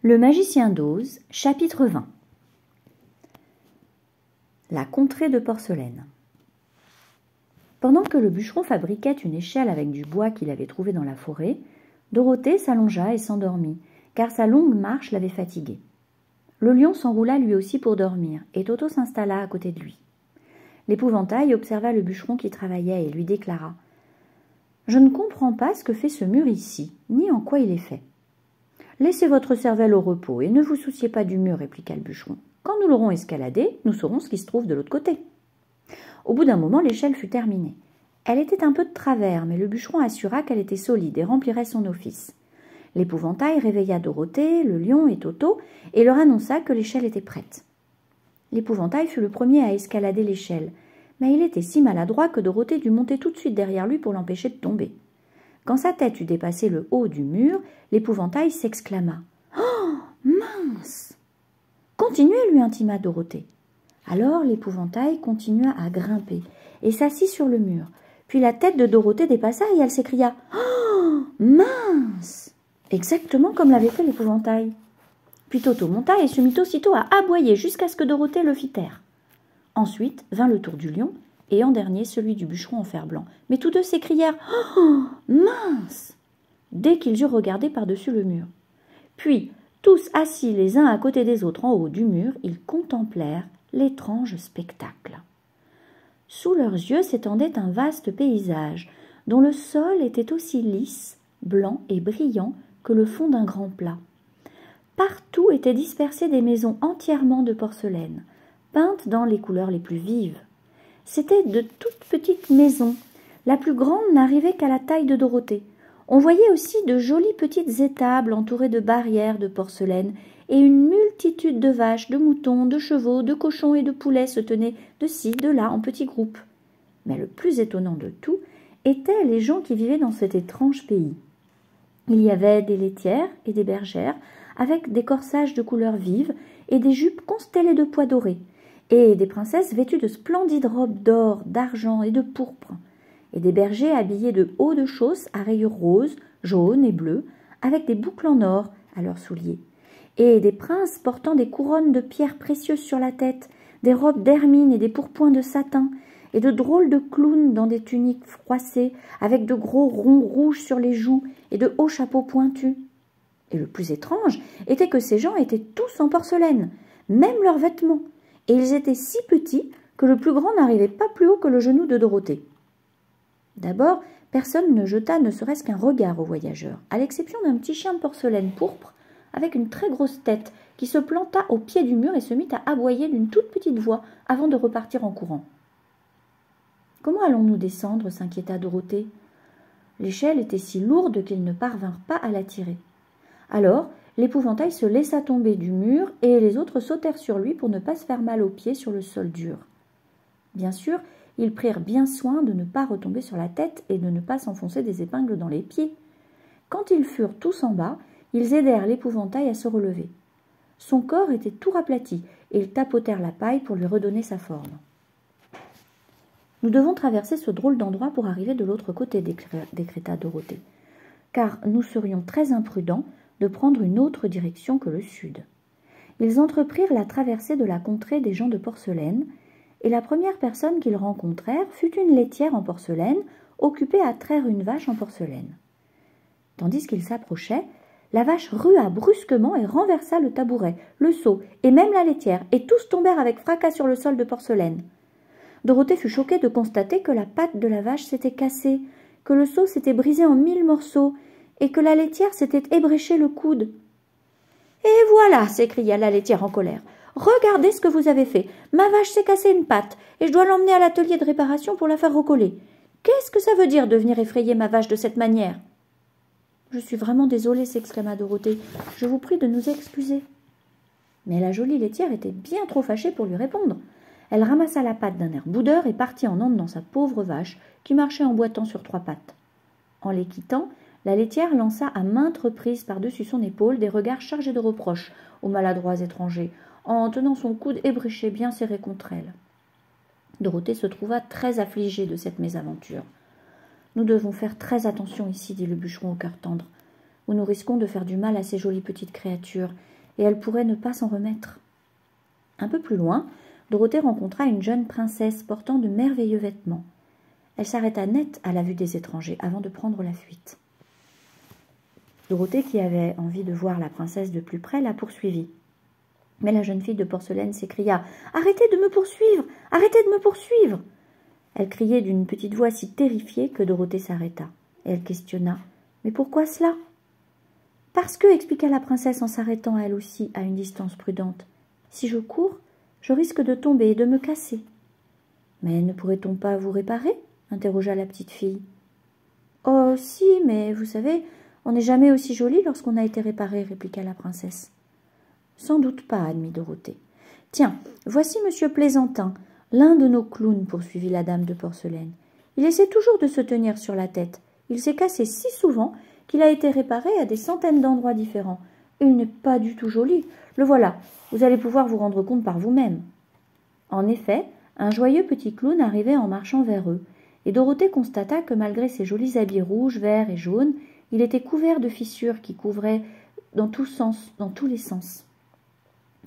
Le magicien d'Oz, chapitre 20. La contrée de porcelaine. Pendant que le bûcheron fabriquait une échelle avec du bois qu'il avait trouvé dans la forêt, Dorothée s'allongea et s'endormit, car sa longue marche l'avait fatiguée. Le lion s'enroula lui aussi pour dormir, et Toto s'installa à côté de lui. L'épouvantail observa le bûcheron qui travaillait et lui déclara « Je ne comprends pas ce que fait ce mur ici, ni en quoi il est fait. » « Laissez votre cervelle au repos et ne vous souciez pas du mur, répliqua le bûcheron. Quand nous l'aurons escaladé, nous saurons ce qui se trouve de l'autre côté. Au bout d'un moment, l'échelle fut terminée. Elle était un peu de travers, mais le bûcheron assura qu'elle était solide et remplirait son office. L'épouvantail réveilla Dorothée, le lion et Toto et leur annonça que l'échelle était prête. L'épouvantail fut le premier à escalader l'échelle, mais il était si maladroit que Dorothée dut monter tout de suite derrière lui pour l'empêcher de tomber. Quand sa tête eut dépassé le haut du mur, l'épouvantail s'exclama. « Oh, mince !»« Continuez, lui intima Dorothée. Alors l'épouvantail continua à grimper et s'assit sur le mur. Puis la tête de Dorothée dépassa et elle s'écria « Oh, mince !» Exactement comme l'avait fait l'épouvantail. Puis Toto monta et se mit aussitôt à aboyer jusqu'à ce que Dorothée le fit taire. Ensuite vint le tour du lion, et en dernier celui du bûcheron en fer-blanc. Mais tous deux s'écrièrent « Oh, mince !» dès qu'ils eurent regardé par-dessus le mur. Puis, tous assis les uns à côté des autres en haut du mur, ils contemplèrent l'étrange spectacle. Sous leurs yeux s'étendait un vaste paysage, dont le sol était aussi lisse, blanc et brillant que le fond d'un grand plat. Partout étaient dispersées des maisons entièrement de porcelaine, peintes dans les couleurs les plus vives. C'étaient de toutes petites maisons. La plus grande n'arrivait qu'à la taille de Dorothée. On voyait aussi de jolies petites étables entourées de barrières de porcelaine et une multitude de vaches, de moutons, de chevaux, de cochons et de poulets se tenaient de ci, de là, en petits groupes. Mais le plus étonnant de tout étaient les gens qui vivaient dans cet étrange pays. Il y avait des laitières et des bergères avec des corsages de couleurs vives et des jupes constellées de pois dorés, et des princesses vêtues de splendides robes d'or, d'argent et de pourpre, et des bergers habillés de hauts de chausses à rayures roses, jaunes et bleues, avec des boucles en or à leurs souliers, et des princes portant des couronnes de pierres précieuses sur la tête, des robes d'hermine et des pourpoints de satin, et de drôles de clowns dans des tuniques froissées, avec de gros ronds rouges sur les joues et de hauts chapeaux pointus. Et le plus étrange était que ces gens étaient tous en porcelaine, même leurs vêtements, et ils étaient si petits que le plus grand n'arrivait pas plus haut que le genou de Dorothée. D'abord, personne ne jeta ne serait-ce qu'un regard aux voyageurs, à l'exception d'un petit chien de porcelaine pourpre, avec une très grosse tête, qui se planta au pied du mur et se mit à aboyer d'une toute petite voix avant de repartir en courant. « Comment allons-nous descendre » s'inquiéta Dorothée. L'échelle était si lourde qu'ils ne parvinrent pas à la tirer. Alors, l'épouvantail se laissa tomber du mur et les autres sautèrent sur lui pour ne pas se faire mal aux pieds sur le sol dur. Bien sûr, ils prirent bien soin de ne pas retomber sur la tête et de ne pas s'enfoncer des épingles dans les pieds. Quand ils furent tous en bas, ils aidèrent l'épouvantail à se relever. Son corps était tout raplati et ils tapotèrent la paille pour lui redonner sa forme. « Nous devons traverser ce drôle d'endroit pour arriver de l'autre côté, décréta Dorothée, car nous serions très imprudents de prendre une autre direction que le sud. » Ils entreprirent la traversée de la contrée des gens de porcelaine, et la première personne qu'ils rencontrèrent fut une laitière en porcelaine, occupée à traire une vache en porcelaine. Tandis qu'ils s'approchaient, la vache rua brusquement et renversa le tabouret, le seau et même la laitière, et tous tombèrent avec fracas sur le sol de porcelaine. Dorothée fut choquée de constater que la patte de la vache s'était cassée, que le seau s'était brisé en 1000 morceaux, et que la laitière s'était ébréché le coude. « Et voilà » s'écria la laitière en colère. « Regardez ce que vous avez fait. Ma vache s'est cassée une patte, et je dois l'emmener à l'atelier de réparation pour la faire recoller. Qu'est-ce que ça veut dire de venir effrayer ma vache de cette manière ?»« Je suis vraiment désolée » s'exclama Dorothée. « Je vous prie de nous excuser. » Mais la jolie laitière était bien trop fâchée pour lui répondre. Elle ramassa la patte d'un air boudeur et partit en emmenant sa pauvre vache, qui marchait en boitant sur 3 pattes. En les quittant, la laitière lança à maintes reprises par-dessus son épaule des regards chargés de reproches aux maladroits étrangers, en tenant son coude ébréché bien serré contre elle. Dorothée se trouva très affligée de cette mésaventure. « Nous devons faire très attention ici, dit le bûcheron au cœur tendre. ou nous risquons de faire du mal à ces jolies petites créatures, et elles pourraient ne pas s'en remettre. » Un peu plus loin, Dorothée rencontra une jeune princesse portant de merveilleux vêtements. Elle s'arrêta net à la vue des étrangers avant de prendre la fuite. Dorothée, qui avait envie de voir la princesse de plus près, la poursuivit. Mais la jeune fille de porcelaine s'écria « Arrêtez de me poursuivre! Arrêtez de me poursuivre !» Elle criait d'une petite voix si terrifiée que Dorothée s'arrêta. Et elle questionna « Mais pourquoi cela ?»« Parce que, expliqua la princesse en s'arrêtant elle aussi à une distance prudente, si je cours, je risque de tomber et de me casser. »« Mais ne pourrait-on pas vous réparer ?» interrogea la petite fille. « Oh, si, mais vous savez, on n'est jamais aussi jolie lorsqu'on a été réparé, répliqua la princesse. « Sans doute pas, admit Dorothée. Tiens, voici monsieur Plaisantin, l'un de nos clowns, poursuivit la dame de porcelaine. Il essaie toujours de se tenir sur la tête. Il s'est cassé si souvent qu'il a été réparé à des centaines d'endroits différents. Il n'est pas du tout joli. Le voilà, vous allez pouvoir vous rendre compte par vous-même. » En effet, un joyeux petit clown arrivait en marchant vers eux, et Dorothée constata que malgré ses jolis habits rouges, verts et jaunes, il était couvert de fissures qui couvraient dans tous les sens.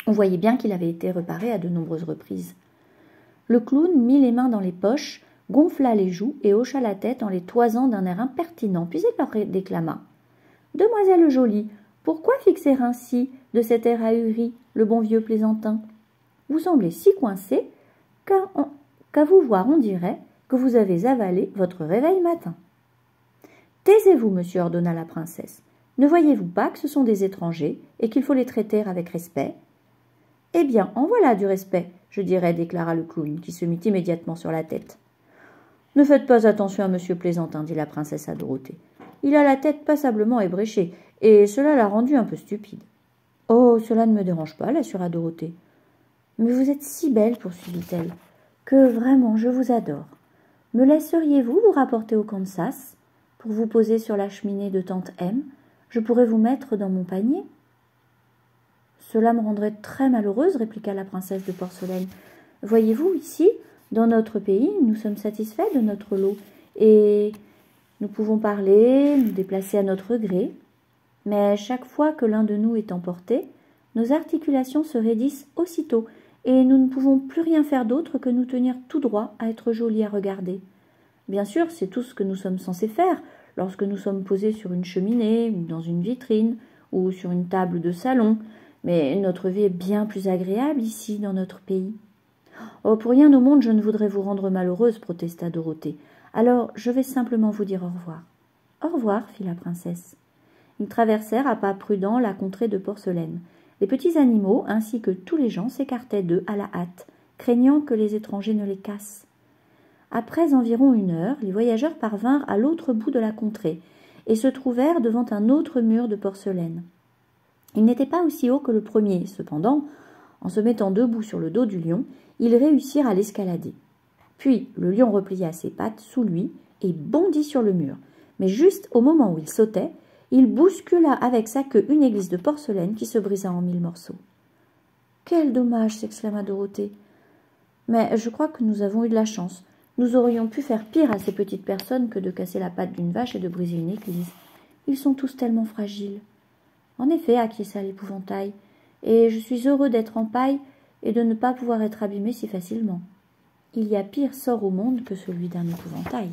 On voyait bien qu'il avait été réparé à de nombreuses reprises. Le clown mit les mains dans les poches, gonfla les joues et hocha la tête en les toisant d'un air impertinent, puis il leur déclama. « Demoiselle jolie, pourquoi fixer ainsi, de cet air ahuri, le bon vieux Plaisantin? Vous semblez si coincé qu'à vous voir on dirait que vous avez avalé votre réveil matin. »« Taisez-vous, monsieur, ordonna la princesse. Ne voyez-vous pas que ce sont des étrangers et qu'il faut les traiter avec respect ?»« Eh bien, en voilà du respect, je dirais, déclara le clown, qui se mit immédiatement sur la tête. « Ne faites pas attention à monsieur Plaisantin, dit la princesse à Dorothée. Il a la tête passablement ébréchée, et cela l'a rendu un peu stupide. »« Oh, cela ne me dérange pas, l'assura Dorothée. »« Mais vous êtes si belle, poursuivit-elle, que vraiment je vous adore. Me laisseriez-vous vous rapporter au Kansas pour vous poser sur la cheminée de tante M? Je pourrais vous mettre dans mon panier. »« Cela me rendrait très malheureuse, répliqua la princesse de porcelaine. Voyez-vous, ici, dans notre pays, nous sommes satisfaits de notre lot, et nous pouvons parler, nous déplacer à notre gré. Mais chaque fois que l'un de nous est emporté, nos articulations se raidissent aussitôt, et nous ne pouvons plus rien faire d'autre que nous tenir tout droit à être jolis à regarder. Bien sûr, c'est tout ce que nous sommes censés faire lorsque nous sommes posés sur une cheminée, ou dans une vitrine, ou sur une table de salon, mais notre vie est bien plus agréable ici, dans notre pays. « Oh, pour rien au monde, je ne voudrais vous rendre malheureuse, protesta Dorothée. Alors, je vais simplement vous dire au revoir. »« Au revoir, fit la princesse. Ils traversèrent à pas prudents la contrée de porcelaine. Les petits animaux, ainsi que tous les gens, s'écartaient d'eux à la hâte, craignant que les étrangers ne les cassent. Après environ 1 heure, les voyageurs parvinrent à l'autre bout de la contrée et se trouvèrent devant un autre mur de porcelaine. Il n'était pas aussi haut que le premier, cependant, en se mettant debout sur le dos du lion, ils réussirent à l'escalader. Puis le lion replia ses pattes sous lui et bondit sur le mur, mais juste au moment où il sautait, il bouscula avec sa queue une église de porcelaine qui se brisa en 1000 morceaux. « Quel dommage !» s'exclama Dorothée. « Mais je crois que nous avons eu de la chance. Nous aurions pu faire pire à ces petites personnes que de casser la patte d'une vache et de briser une église. Ils sont tous tellement fragiles. » En effet, acquiesça l'épouvantail, et je suis heureux d'être en paille et de ne pas pouvoir être abîmé si facilement. Il y a pire sort au monde que celui d'un épouvantail.